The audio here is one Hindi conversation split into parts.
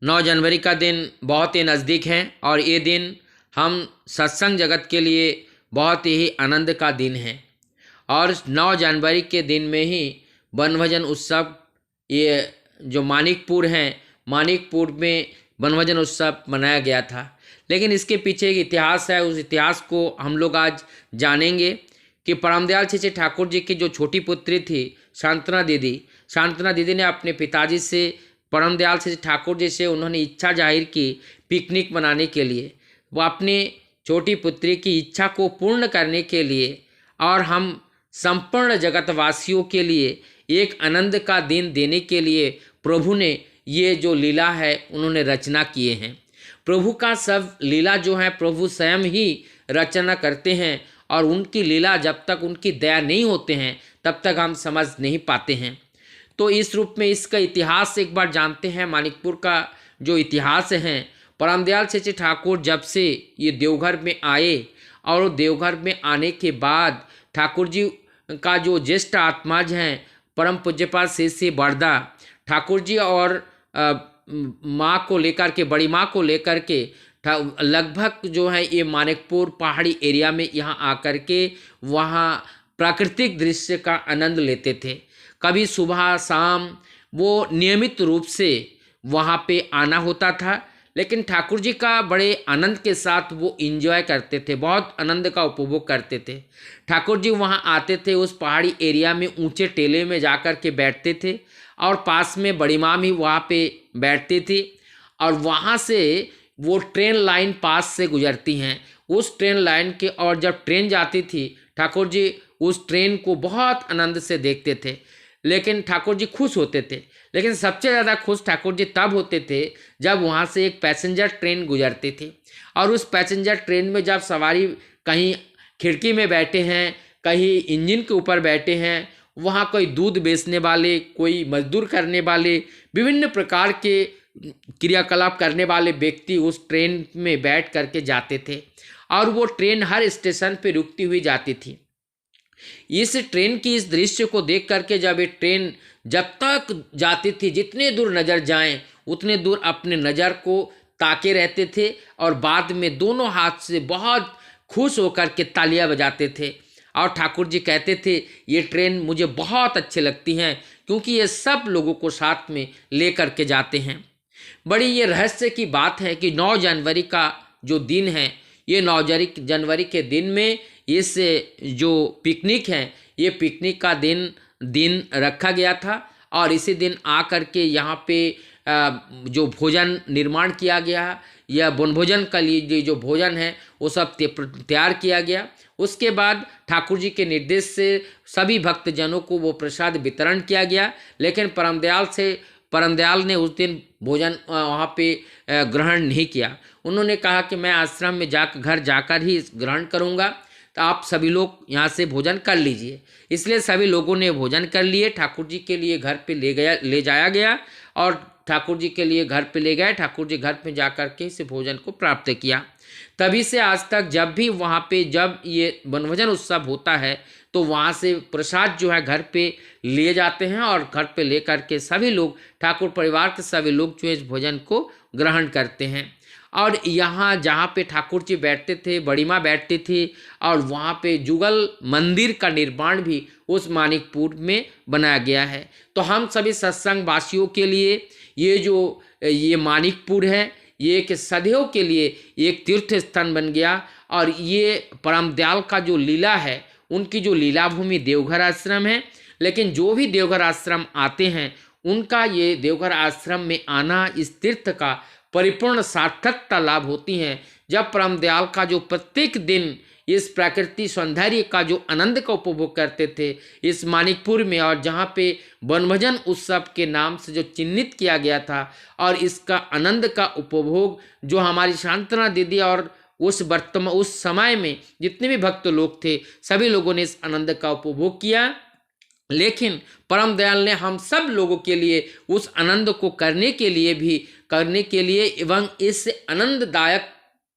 9 जनवरी का दिन बहुत ही नज़दीक है और ये दिन हम सत्संग जगत के लिए बहुत ही आनंद का दिन है। और 9 जनवरी के दिन में ही वनभोजन उत्सव, ये जो मानिकपुर हैं, मानिकपुर में वनभोजन उत्सव मनाया गया था। लेकिन इसके पीछे एक इतिहास है। उस इतिहास को हम लोग आज जानेंगे कि परमदयाल चेचे ठाकुर जी की जो छोटी पुत्री थी शांतना दीदी ने अपने पिताजी से, परमदयाल चेचे ठाकुर जी से उन्होंने इच्छा जाहिर की पिकनिक मनाने के लिए। वो अपनी छोटी पुत्री की इच्छा को पूर्ण करने के लिए और हम संपूर्ण जगतवासियों के लिए एक आनंद का दिन देने के लिए प्रभु ने ये जो लीला है उन्होंने रचना किए हैं। प्रभु का सब लीला जो है प्रभु स्वयं ही रचना करते हैं और उनकी लीला जब तक उनकी दया नहीं होते हैं तब तक हम समझ नहीं पाते हैं। तो इस रूप में इसका इतिहास एक बार जानते हैं। मानिकपुर का जो इतिहास है, परमदयाल चेचे ठाकुर जब से ये देवघर में आए और देवघर में आने के बाद ठाकुर जी का जो ज्येष्ठ आत्माज हैं परम पूज्यपाद श्री श्री बरदा ठाकुर जी और माँ को लेकर के, बड़ी माँ को लेकर के लगभग जो है ये मानिकपुर पहाड़ी एरिया में यहाँ आकर के वहाँ प्राकृतिक दृश्य का आनंद लेते थे। कभी सुबह शाम वो नियमित रूप से वहाँ पे आना होता था। लेकिन ठाकुर जी का बड़े आनंद के साथ वो एंजॉय करते थे, बहुत आनंद का उपभोग करते थे। ठाकुर जी वहाँ आते थे, उस पहाड़ी एरिया में ऊंचे टेले में जाकर के बैठते थे और पास में बड़ी माँ भी वहाँ पे बैठती थी और वहाँ से वो ट्रेन लाइन पास से गुजरती हैं। उस ट्रेन लाइन के और जब ट्रेन जाती थी ठाकुर जी उस ट्रेन को बहुत आनंद से देखते थे। लेकिन ठाकुर जी खुश होते थे। लेकिन सबसे ज़्यादा खुश ठाकुर जी तब होते थे जब वहाँ से एक पैसेंजर ट्रेन गुजरती थी और उस पैसेंजर ट्रेन में जब सवारी कहीं खिड़की में बैठे हैं, कहीं इंजन के ऊपर बैठे हैं, वहाँ कोई दूध बेचने वाले, कोई मजदूर करने वाले, विभिन्न प्रकार के क्रियाकलाप करने वाले व्यक्ति उस ट्रेन में बैठ करके जाते थे और वो ट्रेन हर स्टेशन पे रुकती हुई जाती थी। इस ट्रेन की इस दृश्य को देख करके जब ये ट्रेन जब तक जाती थी, जितने दूर नज़र जाएं उतने दूर अपने नज़र को ताके रहते थे और बाद में दोनों हाथ से बहुत खुश होकर के तालियां बजाते थे और ठाकुर जी कहते थे ये ट्रेन मुझे बहुत अच्छी लगती हैं क्योंकि ये सब लोगों को साथ में ले करके जाते हैं। बड़ी ये रहस्य की बात है कि 9 जनवरी का जो दिन है, ये 9 जनवरी के दिन में इस जो पिकनिक है, ये पिकनिक का दिन रखा गया था और इसी दिन आ कर के यहाँ पे जो भोजन निर्माण किया गया, या वनभोजन का लिए जो भोजन है वो सब तैयार किया गया। उसके बाद ठाकुर जी के निर्देश से सभी भक्तजनों को वो प्रसाद वितरण किया गया। लेकिन परमदयाल ने उस दिन भोजन वहाँ पे ग्रहण नहीं किया। उन्होंने कहा कि मैं आश्रम में घर जाकर ही ग्रहण करूँगा, तो आप सभी लोग यहाँ से भोजन कर लीजिए। इसलिए सभी लोगों ने भोजन कर लिए। ठाकुर जी के लिए घर पे ले जाया गया और ठाकुर जी के लिए घर पे ले गए। ठाकुर जी घर पे जाकर के इस भोजन को प्राप्त किया। तभी से आज तक जब भी वहाँ पे जब ये वनभोजन उत्सव होता है तो वहाँ से प्रसाद जो है घर पे लिए जाते हैं और घर पे ले करके सभी लोग, ठाकुर परिवार के सभी लोग जो इस भोजन को ग्रहण करते हैं। और यहाँ जहाँ पे ठाकुर जी बैठते थे, बड़ी माँ बैठती थी और वहाँ पे जुगल मंदिर का निर्माण भी उस मानिकपुर में बनाया गया है। तो हम सभी सत्संग वासियों के लिए ये मानिकपुर है, ये एक सदैव के लिए एक तीर्थ स्थान बन गया। और ये परमदयाल का जो लीला है, उनकी जो लीला भूमि देवघर आश्रम है। लेकिन जो भी देवघर आश्रम आते हैं उनका ये देवघर आश्रम में आना, इस तीर्थ का परिपूर्ण सार्थकता लाभ होती है जब परमदयाल का जो प्रत्येक दिन इस प्रकृति सौंदर्य का जो आनंद का उपभोग करते थे इस मानिकपुर में, और जहाँ पे वनभोजन उत्सव के नाम से जो चिन्हित किया गया था, और इसका आनंद का उपभोग जो हमारी शांतना दीदी और उस समय में जितने भी भक्त लोग थे सभी लोगों ने इस आनंद का उपभोग किया। लेकिन परमदयाल ने हम सब लोगों के लिए उस आनंद को करने के लिए एवं इस आनंददायक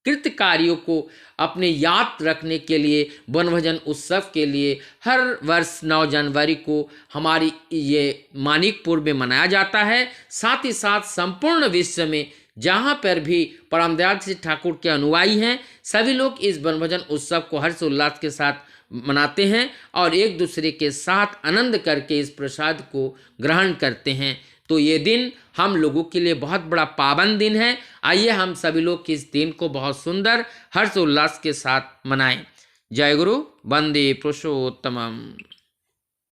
कृत कार्यों को अपने याद रखने के लिए वनभोजन उत्सव के लिए हर वर्ष 9 जनवरी को हमारी ये मानिकपुर में मनाया जाता है। साथ ही साथ संपूर्ण विश्व में जहाँ पर भी परम दयाल श्री ठाकुर के अनुयायी हैं, सभी लोग इस वनभोजन उत्सव को हर्षोल्लास के साथ मनाते हैं और एक दूसरे के साथ आनंद करके इस प्रसाद को ग्रहण करते हैं। तो ये दिन हम लोगों के लिए बहुत बड़ा पावन दिन है। आइए हम सभी लोग इस दिन को बहुत सुंदर हर्षोल्लास के साथ मनाएं। जय गुरु, वंदे पुरुषोत्तमम।